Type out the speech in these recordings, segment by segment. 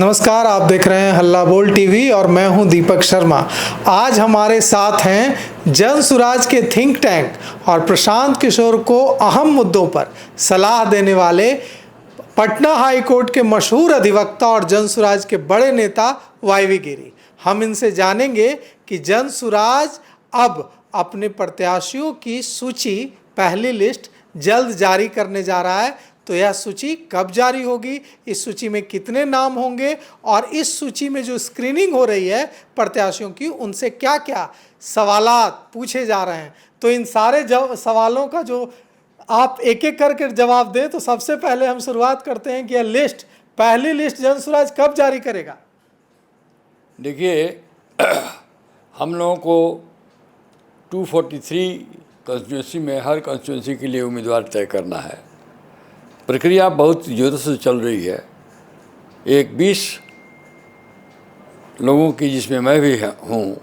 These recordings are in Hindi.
नमस्कार, आप देख रहे हैं हल्ला बोल टीवी और मैं हूं दीपक शर्मा। आज हमारे साथ हैं जनसुराज के थिंक टैंक और प्रशांत किशोर को अहम मुद्दों पर सलाह देने वाले पटना हाई कोर्ट के मशहूर अधिवक्ता और जनसुराज के बड़े नेता वाईवी गिरी। हम इनसे जानेंगे कि जनसुराज अब अपने प्रत्याशियों की सूची, पहली लिस्ट जल्द जारी करने जा रहा है। तो यह सूची कब जारी होगी, इस सूची में कितने नाम होंगे और इस सूची में जो स्क्रीनिंग हो रही है प्रत्याशियों की, उनसे क्या क्या सवालात पूछे जा रहे हैं। तो इन सारे सवालों का जो आप एक एक करके जवाब दें, तो सबसे पहले हम शुरुआत करते हैं कि यह लिस्ट, पहली लिस्ट जनसुराज कब जारी करेगा। देखिए, हम लोगों को 243 कॉन्स्टिट्यूंसी में हर कॉन्स्टिट्यूंसी के लिए उम्मीदवार तय करना है। प्रक्रिया बहुत जोरों से चल रही है। एक 20 लोगों की, जिसमें मैं भी हूँ,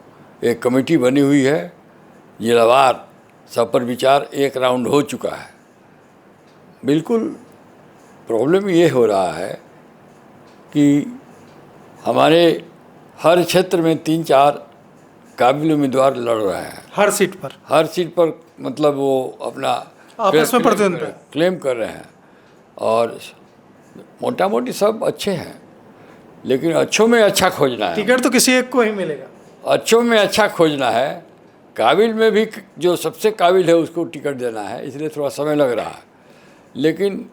एक कमेटी बनी हुई है। जिलावार सब पर विचार एक राउंड हो चुका है। बिल्कुल प्रॉब्लम ये हो रहा है कि हमारे हर क्षेत्र में 3-4 काबिल उम्मीदवार लड़ रहे हैं। हर सीट पर मतलब वो अपना आपस में प्रतिद्वंद्विता क्लेम कर रहे हैं और मोटा मोटी सब अच्छे हैं, लेकिन अच्छों में अच्छा खोजना है। टिकट तो किसी एक को ही मिलेगा। अच्छों में अच्छा खोजना है, काबिल में भी जो सबसे काबिल है उसको टिकट देना है, इसलिए थोड़ा समय लग रहा है। लेकिन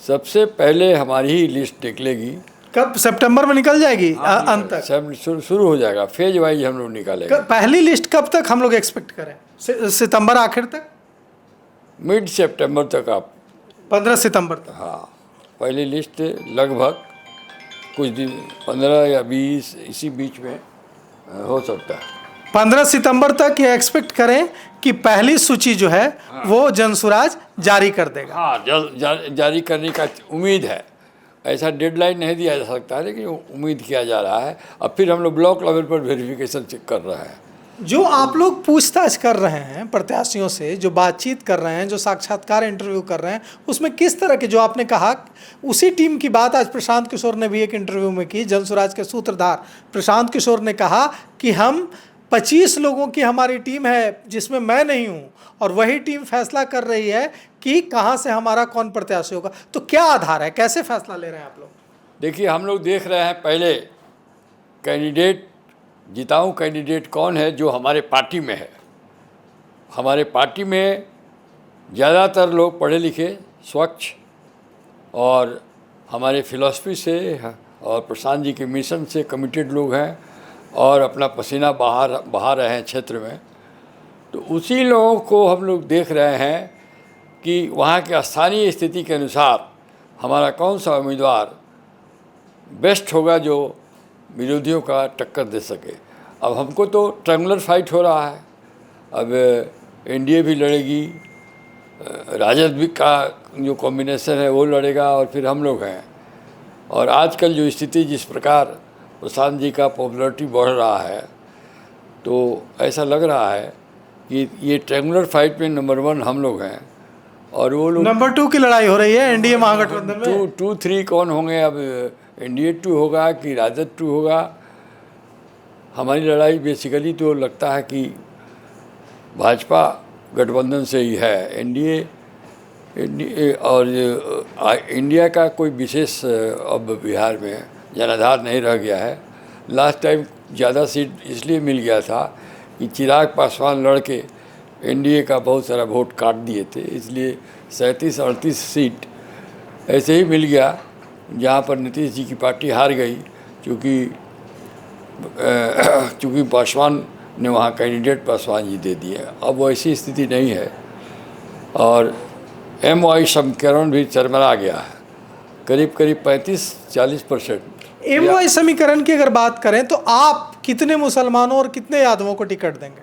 सबसे पहले हमारी ही लिस्ट निकलेगी। कब? सितंबर में निकल जाएगी? अंत तक सब शुरू हो जाएगा, फेज वाइज हम लोग निकालेंगे। पहली लिस्ट कब तक हम लोग एक्सपेक्ट करें? सितंबर आखिर तक, मिड सितंबर तक। आप 15 सितंबर तक? हाँ, पहली लिस्ट लगभग कुछ दिन 15 या 20 इसी बीच में हो सकता है। 15 सितंबर तक ये एक्सपेक्ट करें कि पहली सूची जो है वो जनसुराज जारी कर देगा। हाँ, जारी करने का उम्मीद है। ऐसा डेडलाइन नहीं दिया जा सकता है, लेकिन उम्मीद किया जा रहा है। अब फिर हम लोग ब्लॉक लेवल पर वेरिफिकेशन चेक कर रहे हैं। जो आप लोग पूछताछ कर रहे हैं प्रत्याशियों से, जो बातचीत कर रहे हैं, जो साक्षात्कार इंटरव्यू कर रहे हैं, उसमें किस तरह के, जो आपने कहा उसी टीम की बात आज प्रशांत किशोर ने भी एक इंटरव्यू में की। जनसुराज के सूत्रधार प्रशांत किशोर ने कहा कि हम 25 लोगों की हमारी टीम है, जिसमें मैं नहीं हूँ, और वही टीम फैसला कर रही है कि कहाँ से हमारा कौन प्रत्याशी होगा। तो क्या आधार है, कैसे फैसला ले रहे हैं आप लोग? देखिए, हम लोग देख रहे हैं पहले कैंडिडेट, जिताऊ कैंडिडेट कौन है जो हमारे पार्टी में है। हमारे पार्टी में ज़्यादातर लोग पढ़े लिखे, स्वच्छ और हमारे फिलॉसफी से और प्रशांत जी के मिशन से कमिटेड लोग हैं और अपना पसीना बहा रहे हैं क्षेत्र में। तो उसी लोगों को हम लोग देख रहे हैं कि वहाँ के स्थानीय स्थिति के अनुसार हमारा कौन सा उम्मीदवार बेस्ट होगा जो विरोधियों का टक्कर दे सके। अब हमको तो ट्रायंगुलर फाइट हो रहा है। अब एनडीए भी लड़ेगी, राजद भी का जो कॉम्बिनेशन है वो लड़ेगा, और फिर हम लोग हैं। और आजकल जो स्थिति जिस प्रकार प्रशांत जी का पॉपुलरिटी बढ़ रहा है, तो ऐसा लग रहा है कि ये ट्रायंगुलर फाइट में नंबर 1 हम लोग हैं और वो लोग नंबर 2 की लड़ाई हो रही है एनडीए महागठबंधन में। 2-3 कौन होंगे? अब एनडीए 2 होगा कि राजद 2 होगा? हमारी लड़ाई बेसिकली तो लगता है कि भाजपा गठबंधन से ही है। एनडीए और इंडिया का कोई विशेष अब बिहार में जनाधार नहीं रह गया है। लास्ट टाइम ज़्यादा सीट इसलिए मिल गया था कि चिराग पासवान लड़के एनडीए का बहुत सारा वोट काट दिए थे, इसलिए 37-38 सीट ऐसे ही मिल गया, जहाँ पर नीतीश जी की पार्टी हार गई, चूँकि पासवान ने वहाँ कैंडिडेट पासवान जी दे दिए। अब वैसी स्थिति नहीं है और एमवाई समीकरण भी चरमरा गया है, करीब 35-40%। एमवाई समीकरण की अगर बात करें तो आप कितने मुसलमानों और कितने यादवों को टिकट देंगे?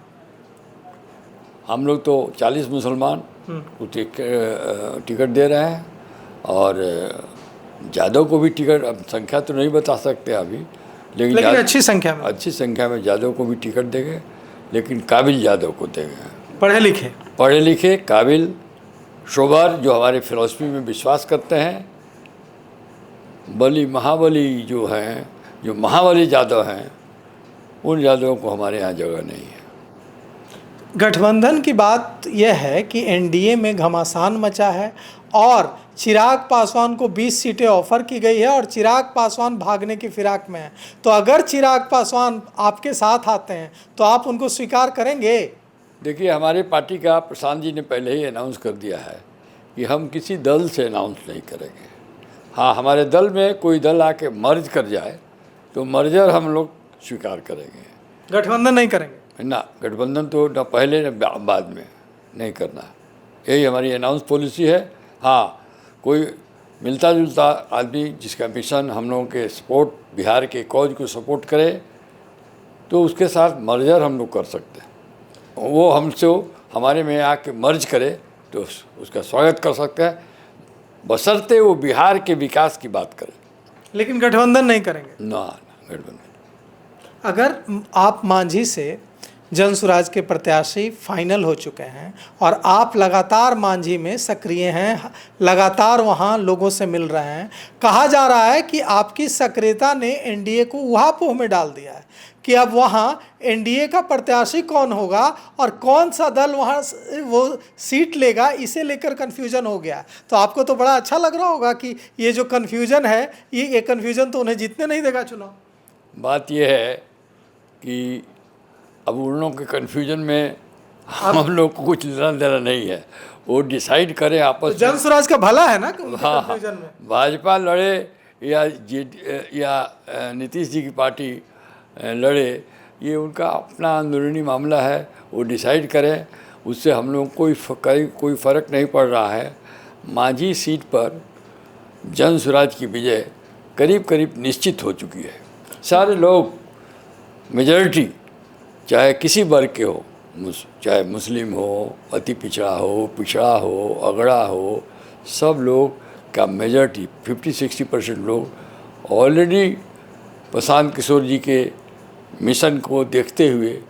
हम लोग तो 40 मुसलमान को टिकट दे रहे हैं और यादव को भी टिकट, अब संख्या तो नहीं बता सकते अभी, लेकिन अच्छी संख्या में यादव को भी टिकट देंगे, लेकिन काबिल यादव को देंगे। पढ़े लिखे काबिल, शोभर, जो हमारे फिलॉसफी में विश्वास करते हैं बली महाबली जो हैं, जो महाबली यादव हैं, उन यादवों को हमारे यहाँ जगह नहीं है। गठबंधन की बात यह है कि एनडीए में घमासान मचा है और चिराग पासवान को 20 सीटें ऑफर की गई है और चिराग पासवान भागने की फिराक में है। तो अगर चिराग पासवान आपके साथ आते हैं तो आप उनको स्वीकार करेंगे? देखिए, हमारे पार्टी का प्रशांत जी ने पहले ही अनाउंस कर दिया है कि हम किसी दल से अनाउंस नहीं करेंगे। हाँ, हमारे दल में कोई दल आके मर्ज कर जाए तो मर्जर हम लोग स्वीकार करेंगे। गठबंधन नहीं करेंगे ना, गठबंधन तो न पहले न बाद में नहीं करना, यही हमारी अनाउंस पॉलिसी है। हाँ, कोई मिलता जुलता आदमी जिसका मिशन हम लोगों के सपोर्ट, बिहार के कॉज को सपोर्ट करे तो उसके साथ मर्जर हम लोग कर सकते हैं। वो हमसे हमारे में आके मर्ज करे तो उसका स्वागत कर सकते हैं, बशर्ते वो बिहार के विकास की बात करे। लेकिन गठबंधन नहीं करेंगे ना, गठबंधन। अगर आप मांझी से जनसुराज के प्रत्याशी फाइनल हो चुके हैं और आप लगातार मांझी में सक्रिय हैं, लगातार वहां लोगों से मिल रहे हैं, कहा जा रहा है कि आपकी सक्रियता ने एनडीए को उहापोह में डाल दिया है कि अब वहां एनडीए का प्रत्याशी कौन होगा और कौन सा दल वहां वो सीट लेगा, इसे लेकर कन्फ्यूजन हो गया। तो आपको तो बड़ा अच्छा लग रहा होगा कि ये जो कन्फ्यूजन है, ये कन्फ्यूजन तो उन्हें जीतने नहीं देगा चुनाव। बात यह है कि अब उन लोगों के कन्फ्यूजन में हम लोग को कुछ लेना देना नहीं है, वो डिसाइड करें आपस में। जनसुराज का भला है ना हाँ, कन्फ्यूजन में। भाजपा लड़े या नीतीश जी की पार्टी लड़े, ये उनका अपना अंदरूनी मामला है, वो डिसाइड करें, उससे हम लोग कोई फ़र्क नहीं पड़ रहा है। मांझी सीट पर जनसुराज की विजय करीब करीब निश्चित हो चुकी है। सारे लोग, मेजॉरिटी, चाहे किसी वर्ग के हो, चाहे मुस्लिम हो, अति पिछड़ा हो, अगड़ा हो, सब लोग का मेजॉरिटी 50-60% लोग ऑलरेडी प्रशांत किशोर जी के मिशन को देखते हुए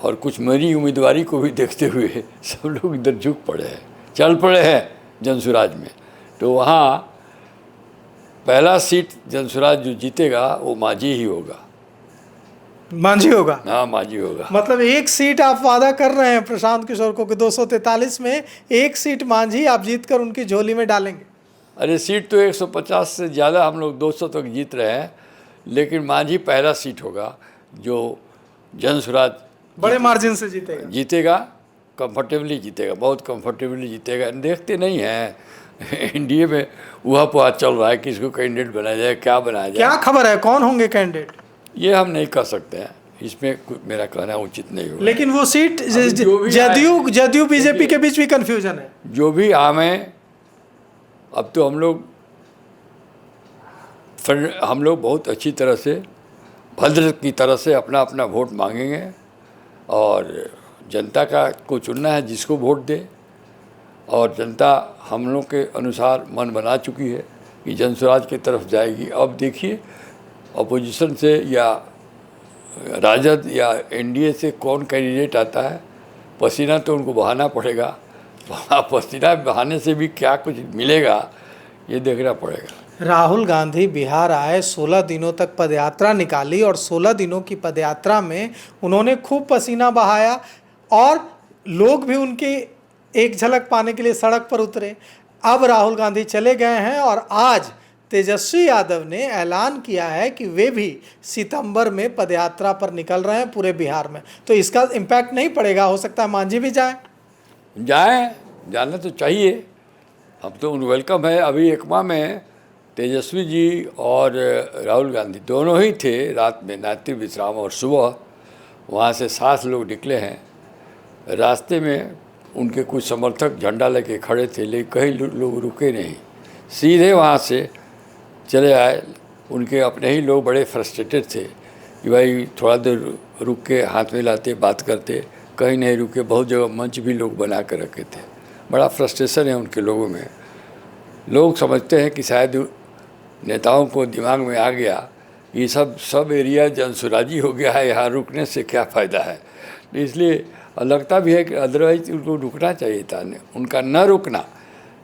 और कुछ मेरी उम्मीदवारी को भी देखते हुए सब लोग इधर झुक पड़े हैं, चल पड़े हैं जनसुराज में। तो वहाँ पहला सीट जनसुराज जो जीतेगा वो मांझी ही होगा। मांझी होगा? हाँ, मांझी होगा। मतलब एक सीट आप वादा कर रहे हैं प्रशांत किशोर को कि 243 में एक सीट मांझी आप जीतकर उनकी झोली में डालेंगे? अरे सीट तो 150 से ज़्यादा हम लोग 200 तक जीत रहे हैं, लेकिन मांझी पहला सीट होगा जो जनसुराज बड़े मार्जिन से जीतेगा, कंफर्टेबली जीतेगा, बहुत कंफर्टेबली जीतेगा। देखते नहीं हैं एनडीए में उहापोह चल रहा है, किसको कैंडिडेट बनाया जाए, क्या बनाया जाए। क्या खबर है कौन होंगे कैंडिडेट? ये हम नहीं कर सकते हैं, इसमें मेरा कहना उचित नहीं होगा। लेकिन वो सीट जदयू बीजेपी के बीच भी कंफ्यूजन है। जो भी आमे, अब तो हम लोग बहुत अच्छी तरह से, भद्र की तरह से अपना अपना वोट मांगेंगे और जनता का को चुनना है जिसको वोट दे, और जनता हम लोग के अनुसार मन बना चुकी है कि जनसुराज की तरफ जाएगी। अब देखिए अपोजिशन से या राजद या एनडीए से कौन कैंडिडेट आता है, पसीना तो उनको बहाना पड़ेगा, पसीना बहाने से भी क्या कुछ मिलेगा ये देखना पड़ेगा। राहुल गांधी बिहार आए, 16 दिनों तक पदयात्रा निकाली और 16 दिनों की पदयात्रा में उन्होंने खूब पसीना बहाया और लोग भी उनकी एक झलक पाने के लिए सड़क पर उतरे। अब राहुल गांधी चले गए हैं और आज तेजस्वी यादव ने ऐलान किया है कि वे भी सितंबर में पदयात्रा पर निकल रहे हैं पूरे बिहार में। तो इसका इम्पैक्ट नहीं पड़ेगा? हो सकता है मांझी भी जाना तो चाहिए। अब तो वेलकम है। अभी एकमा में तेजस्वी जी और राहुल गांधी दोनों ही थे, रात में रात्रि विश्राम और सुबह वहाँ से 7 लोग निकले हैं। रास्ते में उनके कुछ समर्थक झंडा लेके खड़े थे, लेकिन कहीं लोग रुके नहीं, सीधे वहाँ से चले आए। उनके अपने ही लोग बड़े फ्रस्ट्रेटेड थे कि भाई थोड़ा देर रुक के हाथ मिलाते, बात करते, कहीं नहीं रुके। बहुत जगह मंच भी लोग बना कर रखे थे। बड़ा फ्रस्ट्रेशन है उनके लोगों में। लोग समझते हैं कि शायद नेताओं को दिमाग में आ गया ये सब एरिया जनसुराजी हो गया है, यहाँ रुकने से क्या फ़ायदा है। इसलिए लगता भी है कि अदरवाइज उनको रुकना चाहिए था, उनका न रुकना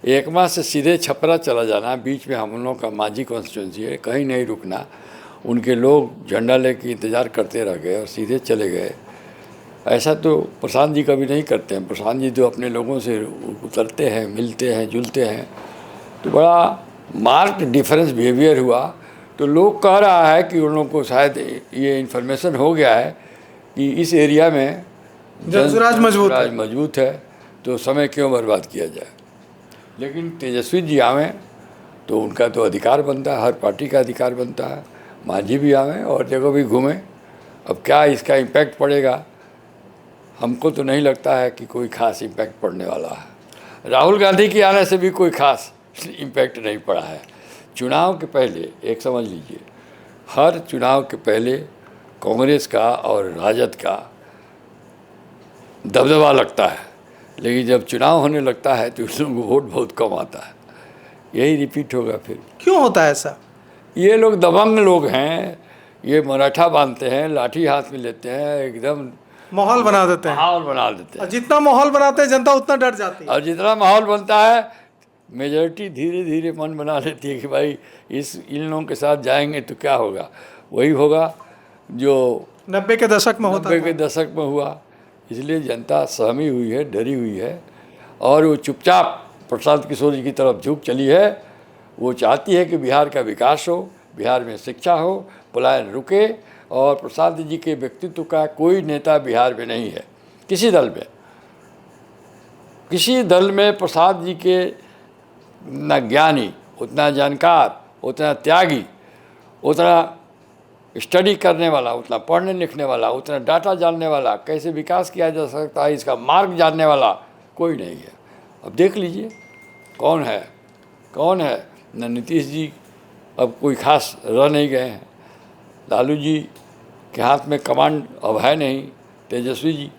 एकमा से सीधे छपरा चला जाना, बीच में हम लोगों का मांझी कॉन्स्टिट्यूंसी है, कहीं नहीं रुकना। उनके लोग झंडा लेके इंतज़ार करते रह गए और सीधे चले गए। ऐसा तो प्रशांत जी कभी नहीं करते हैं। प्रशांत जी तो अपने लोगों से उतरते हैं, मिलते हैं, जुलते हैं। तो बड़ा मार्क्ड डिफरेंस बिहेवियर हुआ। तो लोग कह रहा है कि उन लोगों को शायद ये इन्फॉर्मेशन हो गया है कि इस एरिया में जनसुराज मजबूत है, तो समय क्यों बर्बाद किया जाए। लेकिन तेजस्वी जी आवें तो उनका तो अधिकार बनता है, हर पार्टी का अधिकार बनता है। मांझी भी आवें और जगह भी घूमें। अब क्या इसका इम्पैक्ट पड़ेगा, हमको तो नहीं लगता है कि कोई ख़ास इम्पैक्ट पड़ने वाला है। राहुल गांधी के आने से भी कोई ख़ास इम्पैक्ट नहीं पड़ा है। चुनाव के पहले एक समझ लीजिए, हर चुनाव के पहले कांग्रेस का और राजद का दबदबा लगता है, लेकिन जब चुनाव होने लगता है तो उन लोगों को वोट बहुत कम आता है। यही रिपीट होगा फिर। क्यों होता है ऐसा? ये लोग दबंग लोग हैं, ये मराठा बांधते हैं, लाठी हाथ में लेते हैं, एकदम माहौल बना देते हैं। माहौल बना देते हैं। और जितना माहौल बनाते हैं जनता उतना डर जाती है। और जितना माहौल बनता है, मेजॉरिटी धीरे धीरे मन बना लेती है कि भाई इन लोगों के साथ जाएंगे तो क्या होगा। वही होगा जो 90 के दशक में होता 90 के दशक में हुआ। इसलिए जनता सहमी हुई है, डरी हुई है, और वो चुपचाप प्रशांत किशोर जी की तरफ झुक चली है। वो चाहती है कि बिहार का विकास हो, बिहार में शिक्षा हो, पलायन रुके। और प्रशांत जी के व्यक्तित्व का कोई नेता बिहार में नहीं है, किसी दल में। किसी दल में प्रसाद जी के न ज्ञानी, उतना जानकार, उतना त्यागी, उतना स्टडी करने वाला, उतना पढ़ने लिखने वाला, उतना डाटा जानने वाला, कैसे विकास किया जा सकता है इसका मार्ग जानने वाला कोई नहीं है। अब देख लीजिए कौन है, कौन है। न नीतीश जी अब कोई खास रह नहीं गए हैं। लालू जी के हाथ में कमांड अब है नहीं। तेजस्वी जी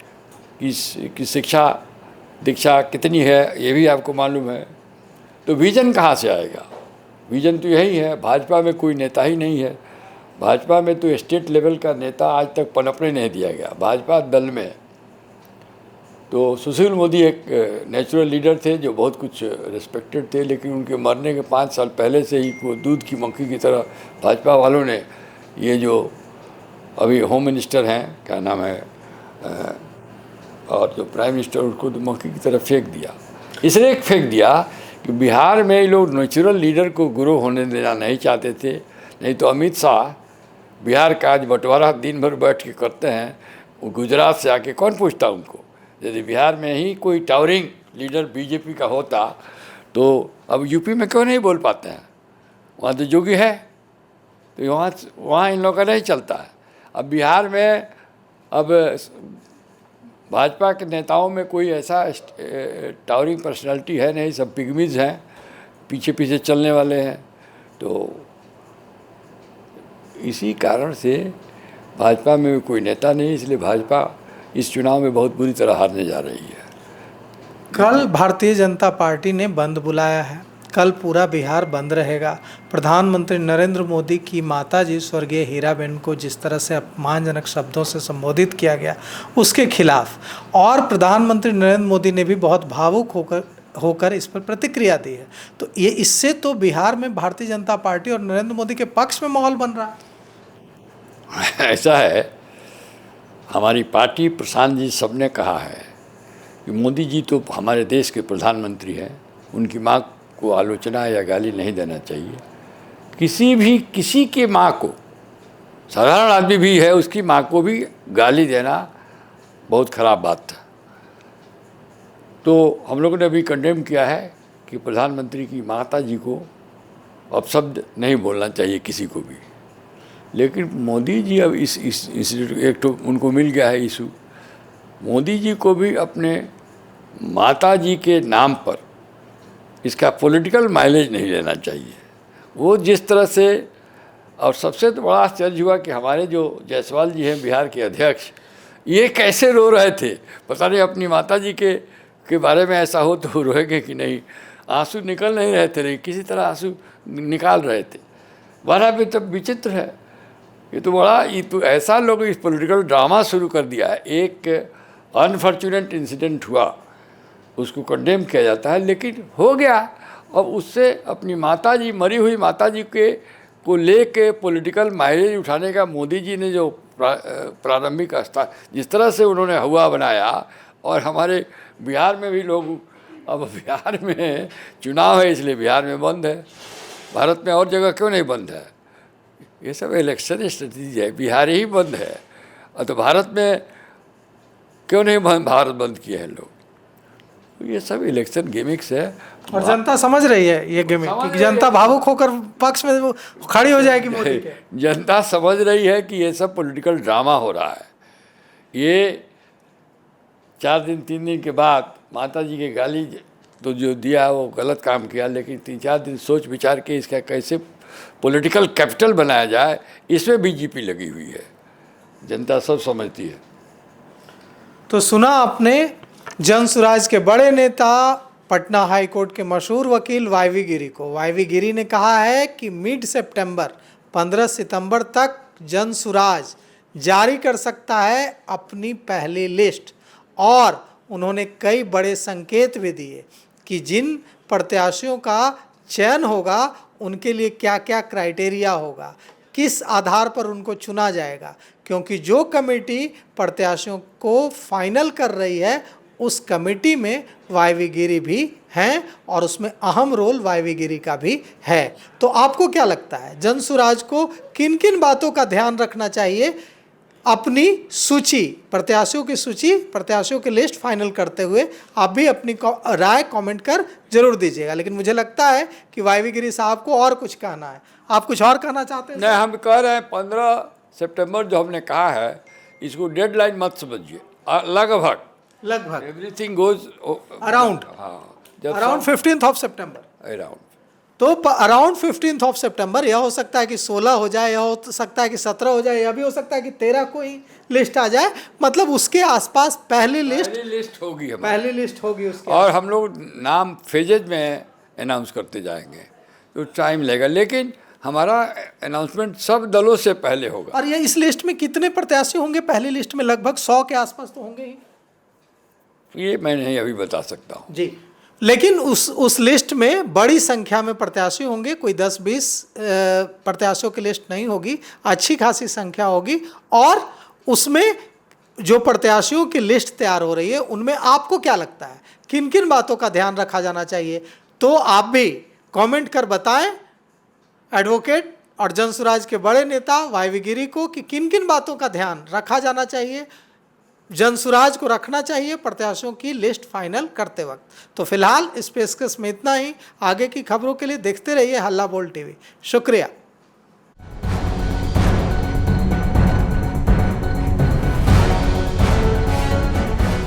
की शिक्षा दीक्षा कितनी है ये भी आपको मालूम है। तो विजन कहाँ से आएगा? विजन तो यही है। भाजपा में कोई नेता ही नहीं है। भाजपा में तो स्टेट लेवल का नेता आज तक पनपने नहीं दिया गया भाजपा दल में। तो सुशील मोदी एक नेचुरल लीडर थे जो बहुत कुछ रिस्पेक्टेड थे, लेकिन उनके मरने के 5 साल पहले से ही वो दूध की मक्खी की तरह भाजपा वालों ने ये जो अभी होम मिनिस्टर हैं, क्या नाम है, और जो प्राइम मिनिस्टर, उसको तो मक्खी की तरह फेंक दिया। इसलिए फेंक दिया कि बिहार में ये लोग नेचुरल लीडर को ग्रो होने देना नहीं चाहते थे। नहीं तो अमित शाह बिहार का आज बंटवारा दिन भर बैठ के करते हैं, वो गुजरात से आके कौन पूछता उनको। यदि बिहार में ही कोई टावरिंग लीडर बीजेपी का होता तो अब यूपी में क्यों नहीं बोल पाते हैं? वहाँ तो जोगी है, तो वहाँ इन लोगों का नहीं चलता है। अब बिहार में अब भाजपा के नेताओं में कोई ऐसा टावरिंग पर्सनालिटी है नहीं, सब पिगमीज हैं, पीछे पीछे चलने वाले हैं। तो इसी कारण से भाजपा में कोई नेता नहीं, इसलिए भाजपा इस चुनाव में बहुत बुरी तरह हारने जा रही है। कल भारतीय जनता पार्टी ने बंद बुलाया है। कल पूरा बिहार बंद रहेगा। प्रधानमंत्री नरेंद्र मोदी की माताजी स्वर्गीय हीराबेन को जिस तरह से अपमानजनक शब्दों से संबोधित किया गया उसके खिलाफ, और प्रधानमंत्री नरेंद्र मोदी ने भी बहुत भावुक होकर इस पर प्रतिक्रिया दी है। तो ये इससे तो बिहार में भारतीय जनता पार्टी और नरेंद्र मोदी के पक्ष में माहौल बन रहा है। ऐसा है, हमारी पार्टी, प्रशांत जी सबने कहा है कि मोदी जी तो हमारे देश के प्रधानमंत्री हैं, उनकी माँ को आलोचना या गाली नहीं देना चाहिए। किसी की माँ को, साधारण आदमी भी है, उसकी माँ को भी गाली देना बहुत ख़राब बात था। तो हम लोगों ने अभी कंडेम किया है कि प्रधानमंत्री की माता जी को अपशब्द नहीं बोलना चाहिए किसी को भी। लेकिन मोदी जी अब इस एक तो उनको मिल गया है इशू, मोदी जी को भी अपने माता जी के नाम पर इसका पॉलिटिकल माइलेज नहीं लेना चाहिए। वो जिस तरह से, और सबसे तो बड़ा आश्चर्य हुआ कि हमारे जो जायसवाल जी हैं बिहार के अध्यक्ष, ये कैसे रो रहे थे। पता नहीं अपनी माता जी के बारे में ऐसा हो तो रोएंगे कि नहीं। आंसू निकल नहीं रहे थे, नहीं किसी तरह आंसू निकाल रहे थे। बड़ा भी तब विचित्र है ये तो ऐसा लोग इस पॉलिटिकल ड्रामा शुरू कर दिया है। एक अनफॉर्चुनेट इंसिडेंट हुआ उसको कंडेम किया जाता है, लेकिन हो गया। अब उससे अपनी माताजी, मरी हुई माताजी के को लेके पॉलिटिकल माइलेज उठाने का मोदी जी ने जो प्रारंभिक स्तर, जिस तरह से उन्होंने हुआ बनाया, और हमारे बिहार में भी लोग, अब बिहार में चुनाव है इसलिए बिहार में बंद है, भारत में और जगह क्यों नहीं बंद है? ये सब इलेक्शन स्ट्रेटजी है, बिहार ही बंद है, और तो भारत में क्यों नहीं भारत बंद किए हैं लोग? ये सब इलेक्शन गिमिक्स है, और जनता समझ रही है ये गेमिंग, कि जनता भावुक होकर पक्ष में वो खड़ी हो जाएगी मोदी के। जनता समझ रही है कि ये सब पॉलिटिकल ड्रामा हो रहा है। ये 4 दिन 3 दिन के बाद माता जी के गाली तो जो दिया वो गलत काम किया, लेकिन 3-4 दिन सोच विचार के इसका कैसे पॉलिटिकल कैपिटल बनाया जाए, इसमें बीजेपी लगी हुई है। जनता सब समझती है। तो सुना आपने जन सुराज के बड़े नेता, पटना हाई कोर्ट के मशहूर वकील वाईवी गिरी को। वाईवी गिरी ने कहा है कि मिड सितंबर 15 सितंबर तक जन सुराज जारी कर सकता है अपनी पहली लिस्ट, और उन्होंने कई बड़े संकेत भी दिए कि जिन प्रत्याशियों का चयन होगा उनके लिए क्या क्या क्राइटेरिया होगा, किस आधार पर उनको चुना जाएगा, क्योंकि जो कमेटी प्रत्याशियों को फाइनल कर रही है उस कमेटी में वाईवी गिरी भी हैं, और उसमें अहम रोल वाईवी गिरी का भी है। तो आपको क्या लगता है, जन सुराज को किन किन बातों का ध्यान रखना चाहिए अपनी सूची, प्रत्याशियों की सूची, प्रत्याशियों की लिस्ट फाइनल करते हुए? आप भी अपनी राय कमेंट कर जरूर दीजिएगा। लेकिन मुझे लगता है कि वाईवी गिरी साहब को और कुछ कहना है। आप कुछ और कहना चाहते हैं? नहीं, हम कह रहे हैं 15 सितंबर जो हमने कहा है, इसको डेडलाइन मत समझिए। लगभग एवरीथिंग गोज अराउंड, अराउंड 15 सितंबर, अराउंड। तो अराउंड 15 सितंबर, यह हो सकता है कि 16 हो जाए, यह हो सकता है कि 17 हो जाए, यह भी हो सकता है कि 13 को ही लिस्ट आ जाए। मतलब उसके आसपास पहली लिस्ट होगी, पहली लिस्ट होगी उसके, और हम लोग नाम फेजेज में अनाउंस करते जाएंगे, तो टाइम लगेगा, लेकिन हमारा अनाउंसमेंट सब दलों से पहले होगा। और ये इस लिस्ट में कितने प्रत्याशी होंगे? पहली लिस्ट में लगभग 100 के आसपास तो होंगे ही। ये मैं नहीं अभी बता सकता हूँ जी, लेकिन उस लिस्ट में बड़ी संख्या में प्रत्याशी होंगे, कोई 10-20 प्रत्याशियों की लिस्ट नहीं होगी, अच्छी खासी संख्या होगी। और उसमें जो प्रत्याशियों की लिस्ट तैयार हो रही है उनमें आपको क्या लगता है किन किन बातों का ध्यान रखा जाना चाहिए? तो आप भी कमेंट कर बताएं एडवोकेट और जन सुराज के बड़े नेता वाईवी गिरी को कि किन किन बातों का ध्यान रखा जाना चाहिए, जन सुराज को रखना चाहिए प्रत्याशियों की लिस्ट फाइनल करते वक्त। तो फिलहाल इस पेशकश में इतना ही। आगे की खबरों के लिए देखते रहिए हल्ला बोल टीवी। शुक्रिया।